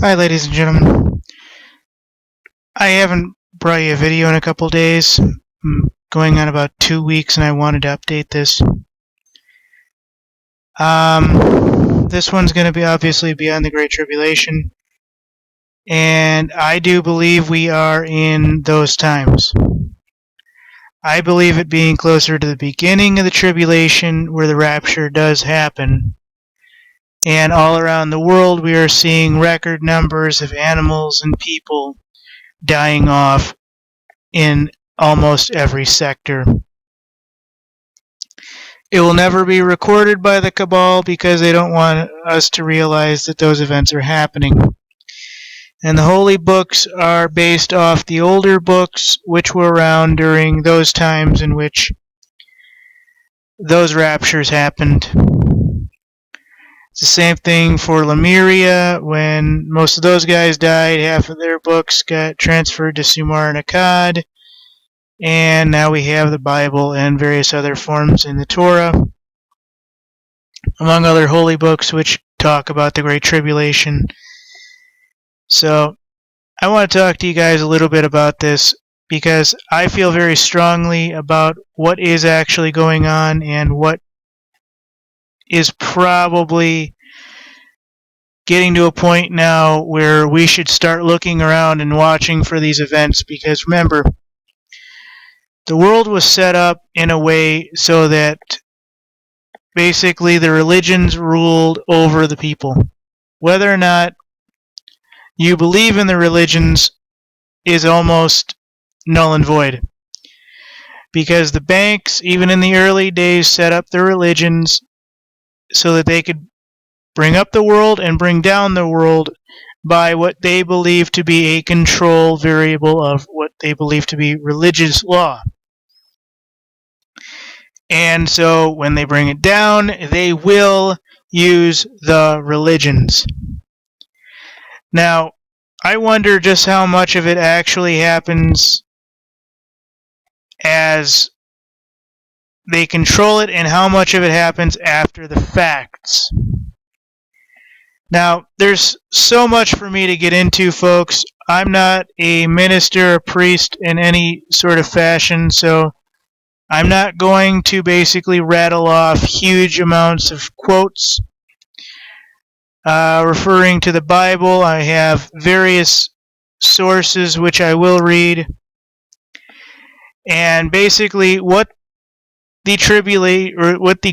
Hi, ladies and gentlemen. I haven't brought you a video in a couple days. I'm going on about 2 weeks, and I wanted to update this. This one's going to be obviously beyond the Great Tribulation, and I do believe we are in those times. I believe it being closer to the beginning of the tribulation, where the rapture does happen. And all around the world, we are seeing record numbers of animals and people dying off in almost every sector. It will never be recorded by the cabal because they don't want us to realize that those events are happening. And the holy books are based off the older books which were around during those times in which those raptures happened. It's the same thing for Lemuria. When most of those guys died, half of their books got transferred to Sumer and Akkad. And now we have the Bible and various other forms in the Torah, among other holy books which talk about the Great Tribulation. So I want to talk to you guys a little bit about this because I feel very strongly about what is actually going on and what is probably getting to a point now where we should start looking around and watching for these events, because remember, the world was set up in a way so that basically the religions ruled over the people. Whether or not you believe in the religions is almost null and void, because the banks, even in the early days, set up their religions so that they could bring up the world and bring down the world by what they believe to be a control variable of what they believe to be religious law. And so when they bring it down, they will use the religions. Now, I wonder just how much of it actually happens as they control it and how much of it happens after the facts. Now, there's so much for me to get into, folks. I'm not a minister or priest in any sort of fashion, so I'm not going to basically rattle off huge amounts of quotes referring to the Bible. I have various sources which I will read. And basically what the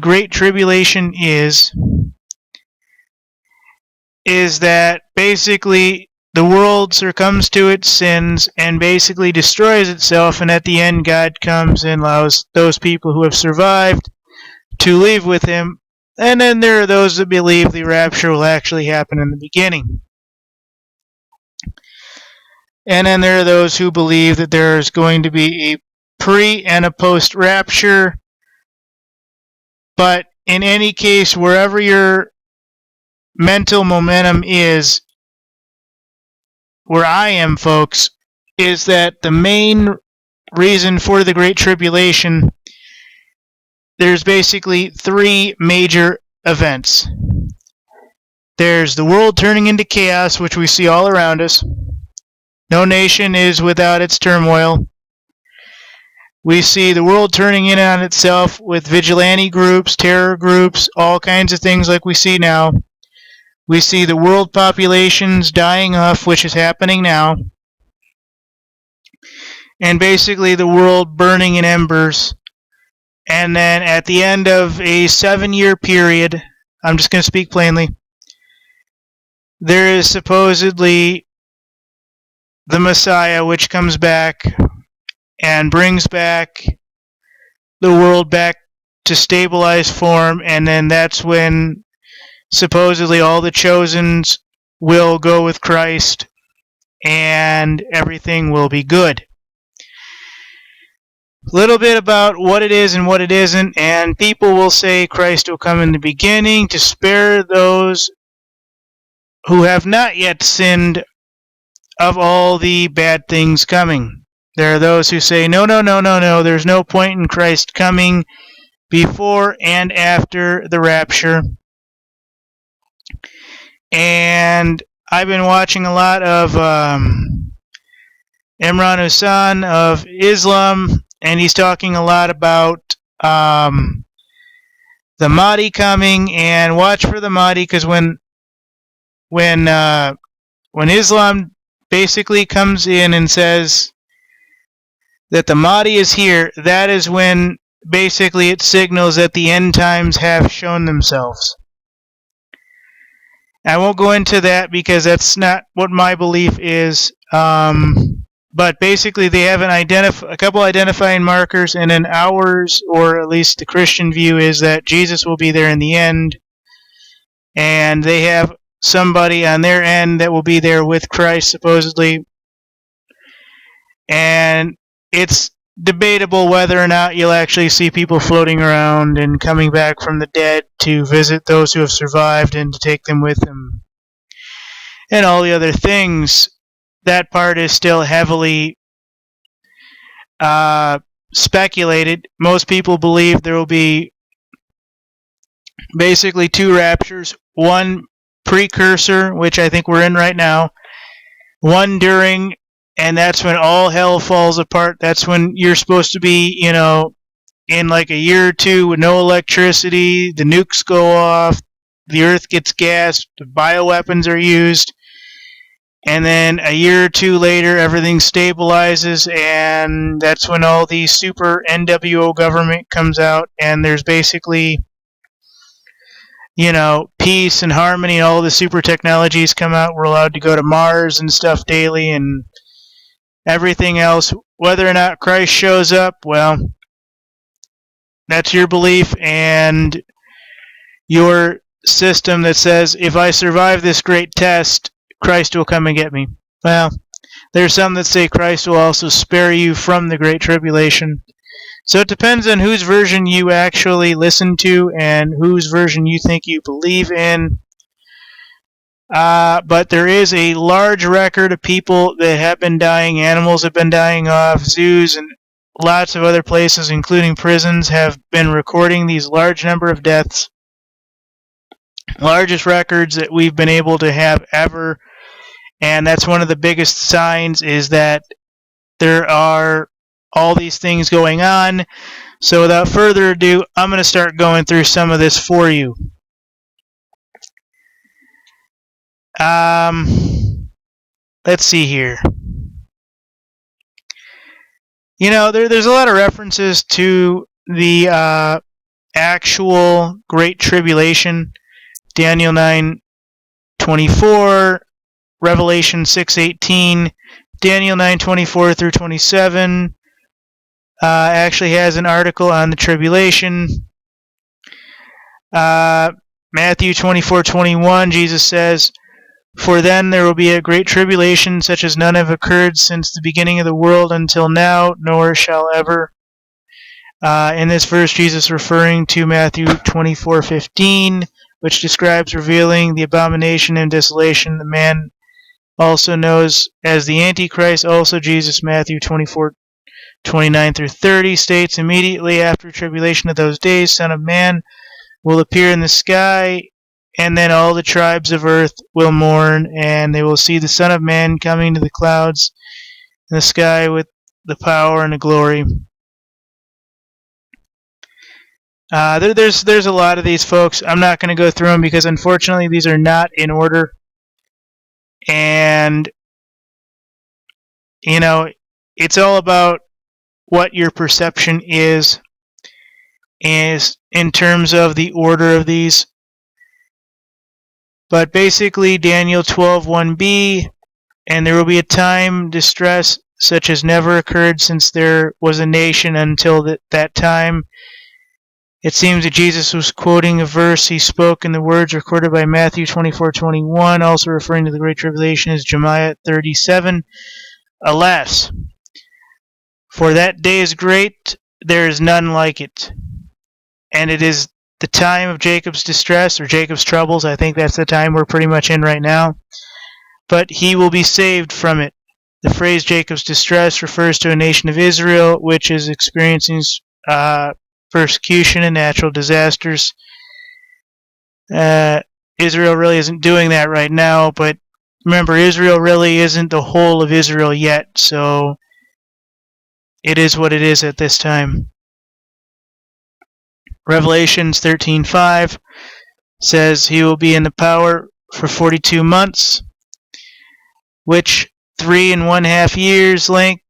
Great Tribulation is that basically the world succumbs to its sins and basically destroys itself, and at the end God comes and allows those people who have survived to leave with him. And then there are those that believe the rapture will actually happen in the beginning. And then there are those who believe that there is going to be a pre and a post rapture. But in any case, wherever your mental momentum is, where I am, folks, is that the main reason for the Great Tribulation, there's basically three major events. There's the world turning into chaos, which we see all around us. No nation is without its turmoil. We see the world turning in on itself with vigilante groups, terror groups, all kinds of things like we see now. We see the world populations dying off, which is happening now. And basically the world burning in embers. And then at the end of a 7-year period, I'm just going to speak plainly, there is supposedly the Messiah, which comes back and brings back the world back to stabilized form, and then that's when supposedly all the chosens will go with Christ and everything will be good. A little bit about what it is and what it isn't, and people will say Christ will come in the beginning to spare those who have not yet sinned of all the bad things coming. There are those who say, no, there's no point in Christ coming before and after the rapture. And I've been watching a lot of Imran Hussain of Islam, and he's talking a lot about the Mahdi coming, and watch for the Mahdi, because when Islam basically comes in and says that the Mahdi is here, that is when basically it signals that the end times have shown themselves. I won't go into that because that's not what my belief is. But basically, they have a couple identifying markers, and then ours, or at least the Christian view, is that Jesus will be there in the end, and they have somebody on their end that will be there with Christ, supposedly. And it's debatable whether or not you'll actually see people floating around and coming back from the dead to visit those who have survived and to take them with them. And all the other things, that part is still heavily speculated. Most people believe there will be basically two raptures. One precursor, which I think we're in right now. One during, and that's when all hell falls apart. That's when you're supposed to be, in like a year or two with no electricity, the nukes go off, the earth gets gassed, the bioweapons are used, and then a year or two later everything stabilizes, and that's when all the super NWO government comes out, and there's basically, peace and harmony, and all the super technologies come out. We're allowed to go to Mars and stuff daily, and everything else. Whether or not Christ shows up, well, that's your belief and your system that says, if I survive this great test, Christ will come and get me. Well, there's some that say Christ will also spare you from the Great Tribulation. So it depends on whose version you actually listen to and whose version you think you believe in. But there is a large record of people that have been dying. Animals have been dying off. Zoos and lots of other places, including prisons, have been recording these large number of deaths. Largest records that we've been able to have ever. And that's one of the biggest signs, is that there are all these things going on. So without further ado, I'm going to start going through some of this for you. Let's see here. There's a lot of references to the actual Great Tribulation. Daniel 9:24, Revelation 6:18, Daniel 9:24 through 27 actually has an article on the tribulation. Matthew 24:21, Jesus says, "For then there will be a great tribulation, such as none have occurred since the beginning of the world until now, nor shall ever." In this verse, Jesus referring to Matthew 24:15, which describes revealing the abomination and desolation, the man also knows as the Antichrist. Also, Jesus, Matthew 24:29 through 30, states, "Immediately after tribulation of those days, Son of Man will appear in the sky, and then all the tribes of earth will mourn, and they will see the Son of Man coming to the clouds in the sky with the power and the glory." There's a lot of these folks. I'm not going to go through them because unfortunately these are not in order. And, it's all about what your perception is in terms of the order of these. But basically, Daniel 12:1b, "And there will be a time distress such as never occurred since there was a nation until that time." It seems that Jesus was quoting a verse he spoke in the words recorded by Matthew 24:21, also referring to the Great Tribulation as Jeremiah 37. "Alas, for that day is great, there is none like it. And it is the time of Jacob's distress," or Jacob's troubles. I think that's the time we're pretty much in right now. "But he will be saved from it." The phrase Jacob's distress refers to a nation of Israel, which is experiencing persecution and natural disasters. Israel really isn't doing that right now, but remember, Israel really isn't the whole of Israel yet, so it is what it is at this time. Revelations 13:5 says he will be in the power for 42 months, which 3.5 years length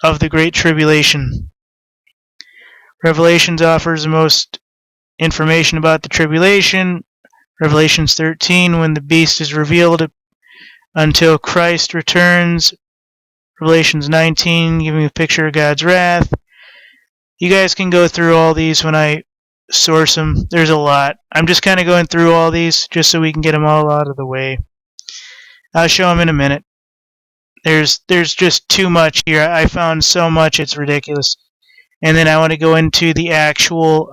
of the Great Tribulation. Revelations offers the most information about the tribulation. Revelations 13, when the beast is revealed until Christ returns. Revelations 19, giving a picture of God's wrath. You guys can go through all these when I source them. There's a lot. I'm just kind of going through all these just so we can get them all out of the way. I'll show them in a minute. There's just too much here. I found so much, it's ridiculous. And then I want to go into the actual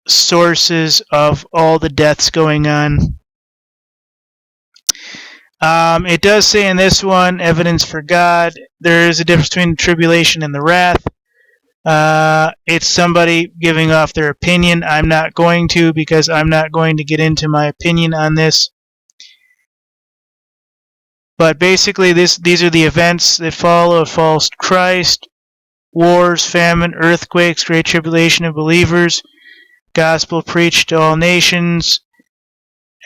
sources of all the deaths going on. It does say in this one, evidence for God. There is a difference between the tribulation and the wrath. It's somebody giving off their opinion. I'm not going to, because I'm not going to get into my opinion on this. But basically, these are the events that follow a false Christ: wars, famine, earthquakes, great tribulation of believers, gospel preached to all nations,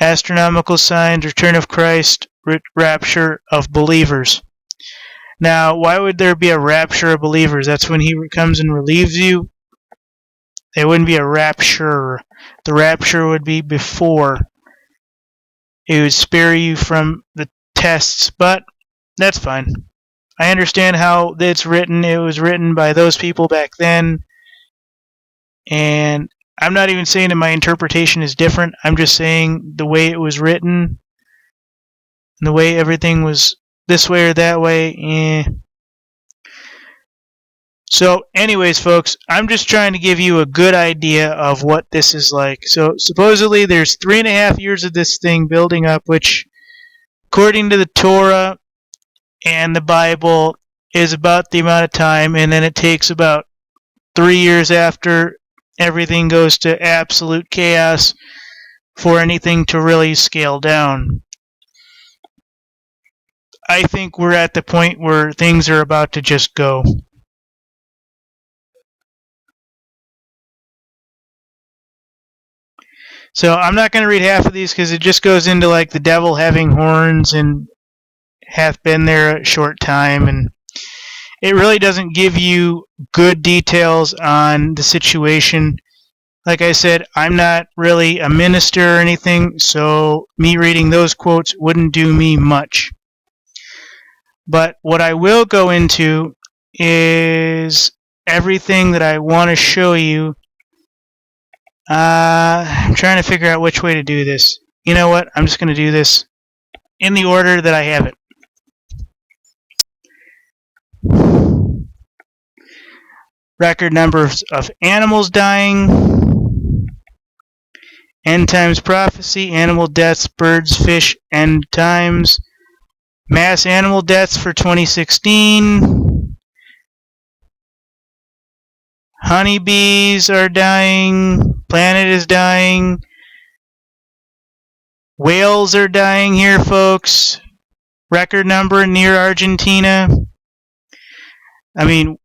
astronomical signs, return of Christ, rapture of believers. Now, why would there be a rapture of believers? That's when he comes and relieves you. It wouldn't be a rapture. The rapture would be before. It would spare you from the tests, but that's fine. I understand how it's written. It was written by those people back then, and I'm not even saying that my interpretation is different. I'm just saying the way it was written, and the way everything was this way or that way. So anyways, folks, I'm just trying to give you a good idea of what this is like. So supposedly there's 3.5 years of this thing building up, which according to the Torah and the Bible is about the amount of time, and then it takes about 3 years after everything goes to absolute chaos for anything to really scale down. I think we're at the point where things are about to just go. So I'm not going to read half of these because it just goes into like the devil having horns and hath been there a short time, and it really doesn't give you good details on the situation. Like I said, I'm not really a minister or anything, so me reading those quotes wouldn't do me much. But what I will go into is everything that I want to show you. I'm trying to figure out which way to do this. You know what? I'm just going to do this in the order that I have it. Record numbers of animals dying, end times prophecy, animal deaths, birds, fish, end times, mass animal deaths for 2016, honeybees are dying, planet is dying, whales are dying here, folks, record number near Argentina. I mean,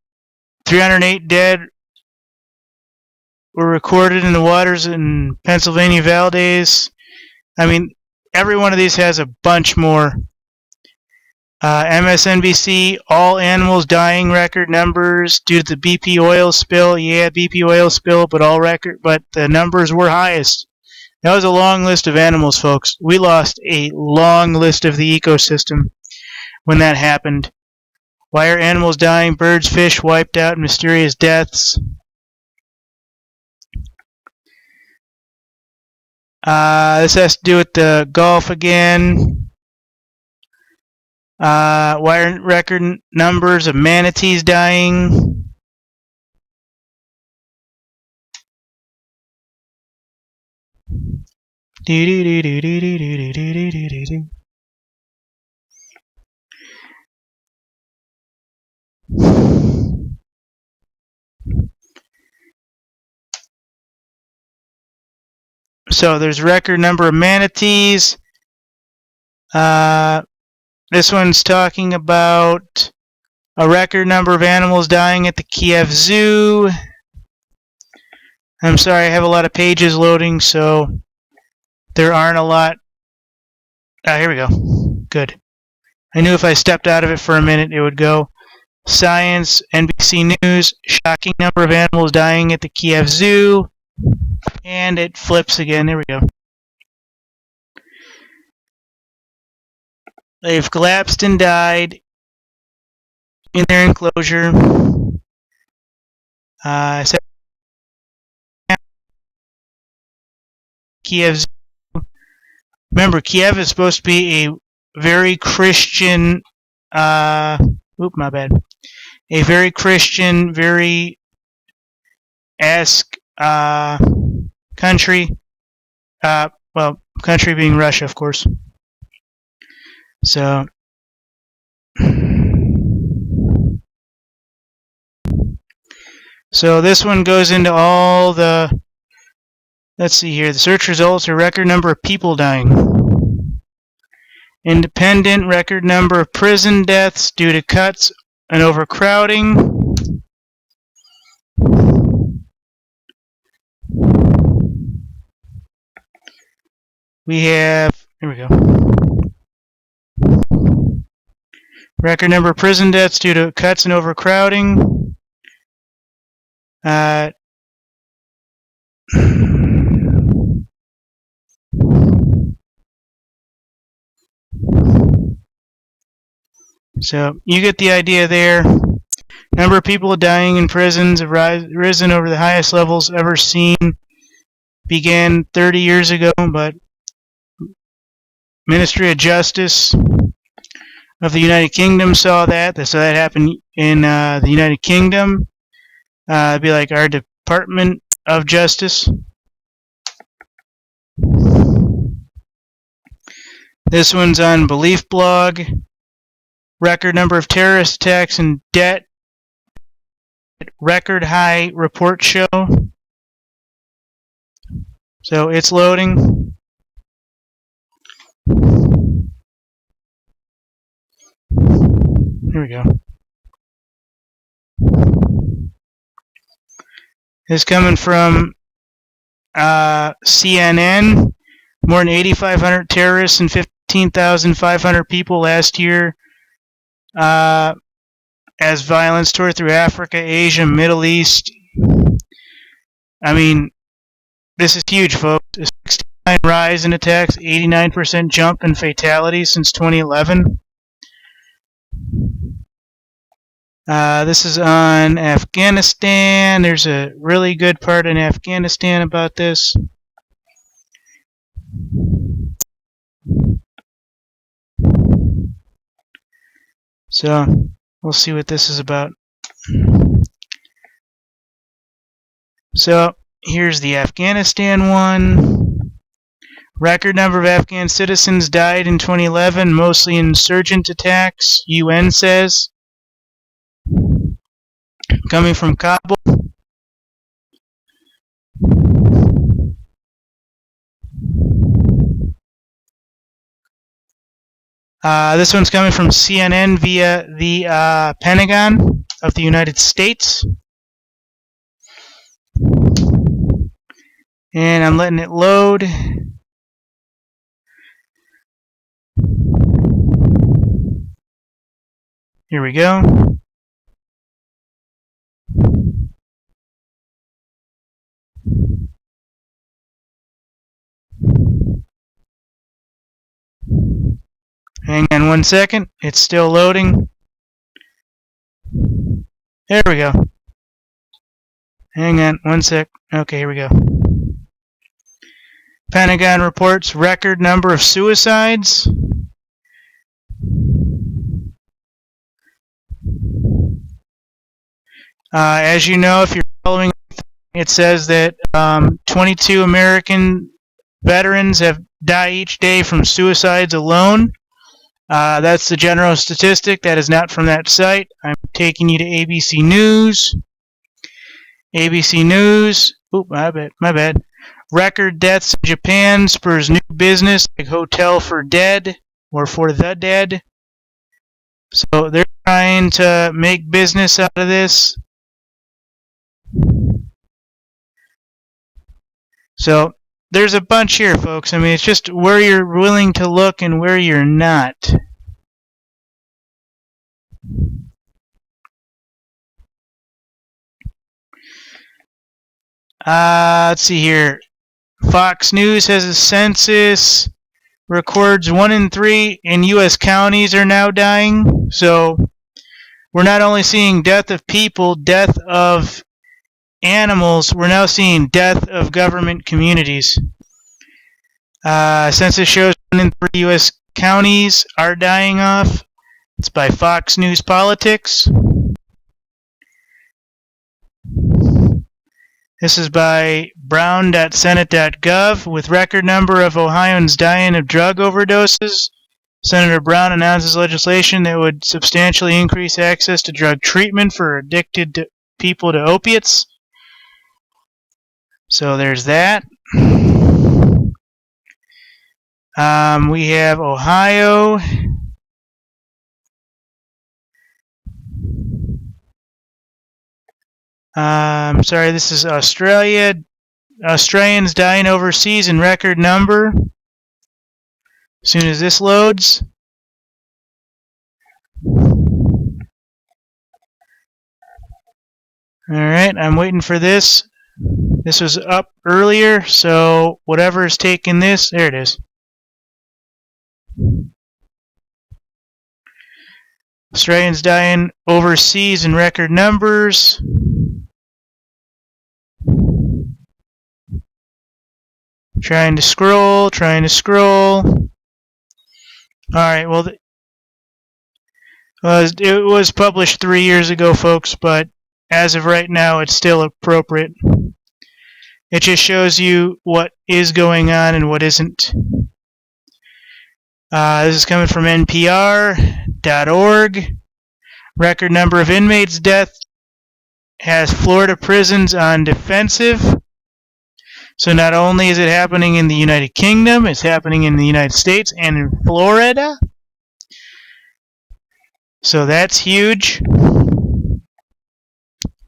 308 dead were recorded in the waters in Pennsylvania Valdez. I mean, every one of these has a bunch more. MSNBC, all animals dying record numbers due to the BP oil spill. Yeah, BP oil spill, but the numbers were highest. That was a long list of animals, folks. We lost a long list of the ecosystem when that happened. Why are animals dying? Birds, fish wiped out, mysterious deaths. This has to do with the Gulf again. Why are record numbers of manatees dying? So there's record number of manatees. This one's talking about a record number of animals dying at the Kiev Zoo. I'm sorry, I have a lot of pages loading, so there aren't a lot. Here we go. Good. I knew if I stepped out of it for a minute, it would go. Science, NBC News, shocking number of animals dying at the Kiev Zoo. And it flips again. There we go. They've collapsed and died in their enclosure. Kiev. Remember, Kiev is supposed to be a very Christian. My bad. A very Christian, very esque country. Country being Russia, of course. So. So this one goes into all the. Let's see here. The search results are record number of people dying. Independent record number of prison deaths due to cuts and overcrowding. We have, here we go. Record number of prison deaths due to cuts and overcrowding. So you get the idea there. Number of people dying in prisons have risen over the highest levels ever seen. Began 30 years ago, but Ministry of Justice of the United Kingdom saw that. So that happened in the United Kingdom. It'd be like our Department of Justice. This one's on Belief Blog. Record number of terrorist attacks and debt. Record high report show. So it's loading. Here we go. This is coming from CNN. More than 8,500 terrorists and 15,500 people last year as violence tore through Africa, Asia, Middle East. I mean, this is huge, folks. A 69% rise in attacks, 89% jump in fatalities since 2011. This is on Afghanistan. There's a really good part in Afghanistan about this. So, we'll see what this is about. So, here's the Afghanistan one. Record number of Afghan citizens died in 2011, mostly insurgent attacks, UN says. Coming from Kabul. This one's coming from CNN via the Pentagon of the United States. And I'm letting it load. Here we go. Hang on 1 second. It's still loading. There we go. Hang on 1 sec. Okay, here we go. Pentagon reports record number of suicides. As you know, if you're following, it says that 22 American veterans have died each day from suicides alone. That's the general statistic. That is not from that site. I'm taking you to ABC News. ABC News. Oop, my bad. Record deaths in Japan spurs new business like hotel for dead or for the dead. So they're trying to make business out of this. So there's a bunch here, folks. I mean, it's just where you're willing to look and where you're not. Let's see here. Fox News has a census, records 1 in 3 in U.S. counties are now dying. So we're not only seeing death of people, death of animals, we're now seeing death of government communities. Census shows 1 in 3 U.S. counties are dying off. It's by Fox News Politics. This is by brown.senate.gov. With record number of Ohioans dying of drug overdoses, Senator Brown announces legislation that would substantially increase access to drug treatment for addicted people to opiates. So there's that. We have Ohio. Sorry, this is Australia. Australians dying overseas in record number. As soon as this loads. Alright, I'm waiting for this. This was up earlier, so whatever is taking this, there it is. Australians dying overseas in record numbers. Trying to scroll. Alright, well, it was published 3 years ago, folks, but as of right now, it's still appropriate. It just shows you what is going on and what isn't. This is coming from NPR.org. Record number of inmates' death has Florida prisons on defensive. So not only is it happening in the United Kingdom, it's happening in the United States and in Florida. So that's huge.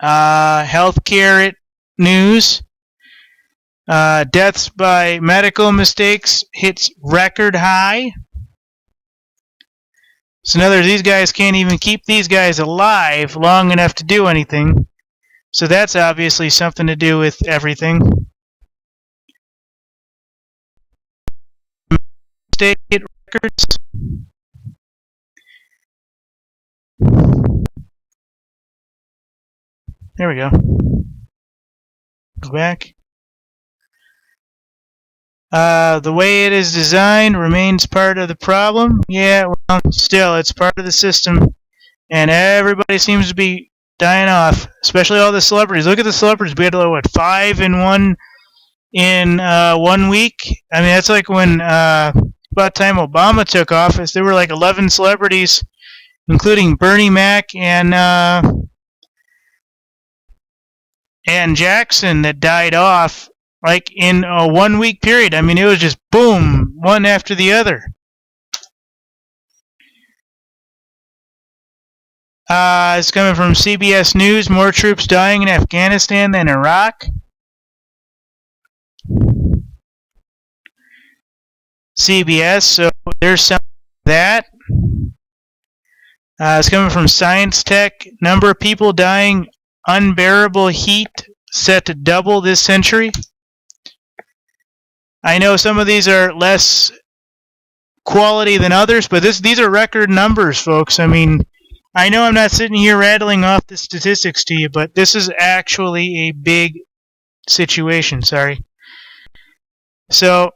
Healthcare news. Deaths by medical mistakes hits record high. So in other words, these guys can't even keep these guys alive long enough to do anything. So that's obviously something to do with everything. State records. There we go. Go back. The way it is designed remains part of the problem. Yeah, well, still, it's part of the system. And everybody seems to be dying off, especially all the celebrities. Look at the celebrities. We had, 5 in 1 week? I mean, that's like when about time Obama took office, there were like 11 celebrities, including Bernie Mac and Jackson, that died off like in a 1 week period. I mean, it was just boom, one after the other. It's coming from CBS News. More troops dying in Afghanistan than Iraq. CBS, so there's some of that. It's coming from Science Tech. Number of people dying, unbearable heat set to double this century. I know some of these are less quality than others, but these are record numbers, folks. I mean, I know I'm not sitting here rattling off the statistics to you, but this is actually a big situation. Sorry. So,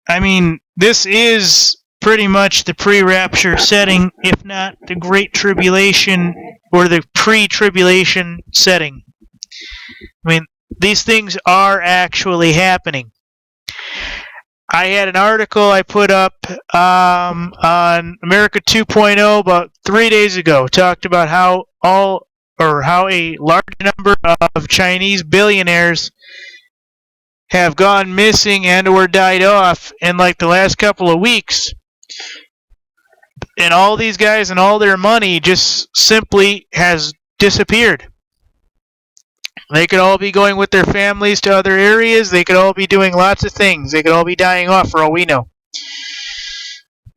I mean, this is pretty much the pre-rapture setting, if not the Great Tribulation or the pre-tribulation setting. I mean, these things are actually happening. I had an article I put up on America 2.0 about 3 days ago. Talked about how a large number of Chinese billionaires have gone missing and or died off in like the last couple of weeks. And all these guys and all their money just simply has disappeared. They could all be going with their families to other areas. They could all be doing lots of things. They could all be dying off for all we know.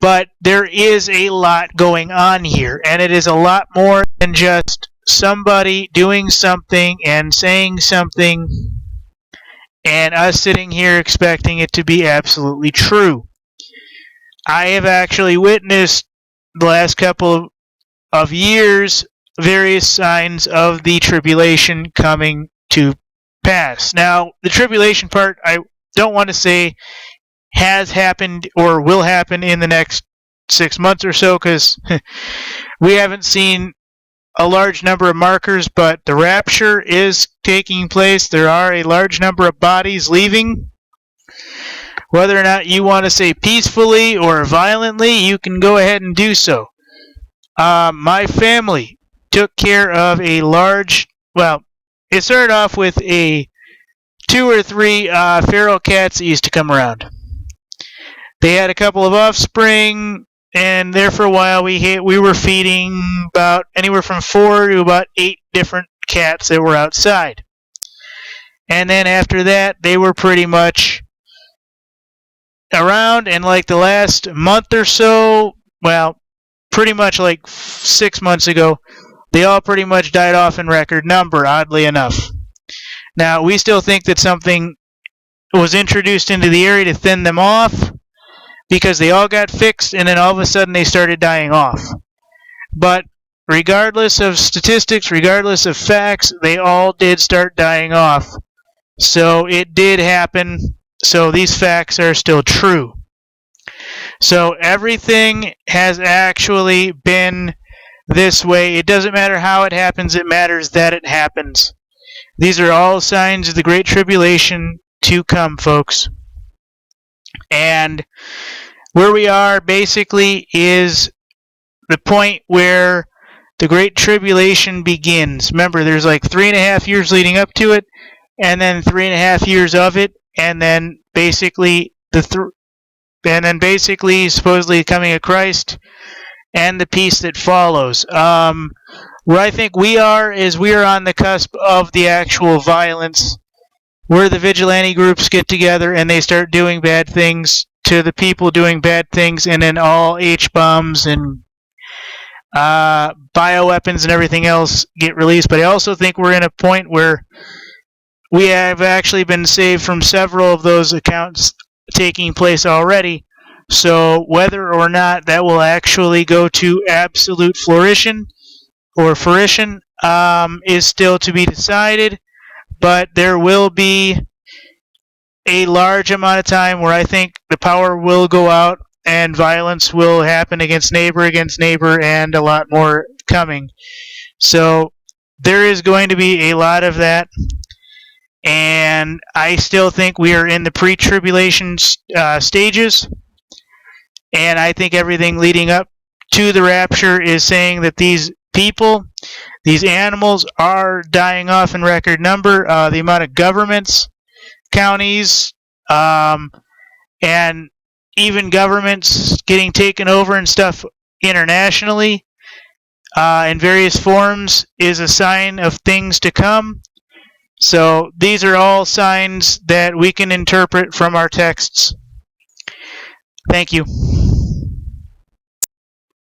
But there is a lot going on here, and it is a lot more than just somebody doing something and saying something and us sitting here expecting it to be absolutely true. I have actually witnessed the last couple of years various signs of the tribulation coming to pass. Now, the tribulation part, I don't want to say has happened or will happen in the next 6 months or so, because we haven't seen a large number of markers, but the rapture is taking place. There are a large number of bodies leaving. Whether or not you want to say peacefully or violently, you can go ahead and do so. My family took care of a large, well, it started off with 2 or 3 feral cats that used to come around. They had a couple of offspring, and there for a while we were feeding about anywhere from 4 to about 8 different cats that were outside. And then after that, they were pretty much around, and like the last month or so, well, pretty much like 6 months ago, they all pretty much died off in record number, oddly enough. Now, we still think that something was introduced into the area to thin them off, because they all got fixed, and then all of a sudden they started dying off. But regardless of statistics, regardless of facts, they all did start dying off. So it did happen. So these facts are still true. So everything has actually been this way. It doesn't matter how it happens, it matters that it happens. These are all signs of the Great Tribulation to come, folks. And where we are basically is the point where the Great Tribulation begins. Remember, there's like 3.5 years leading up to it, and then 3.5 years of it, and then basically supposedly coming of Christ and the peace that follows. Where I think we are is we are on the cusp of the actual violence, where the vigilante groups get together and they start doing bad things to the people doing bad things, and then all H-bombs and bioweapons and everything else get released. But I also think we're in a point where we have actually been saved from several of those accounts taking place already. So whether or not that will actually go to absolute fruition is still to be decided. But there will be a large amount of time where I think the power will go out and violence will happen against neighbor, and a lot more coming. So there is going to be a lot of that. And I still think we are in the pre-tribulation stages. And I think everything leading up to the rapture is saying that these people, these animals, are dying off in record number. The amount of governments, counties, and even governments getting taken over and stuff internationally in various forms is a sign of things to come. So these are all signs that we can interpret from our texts. Thank you.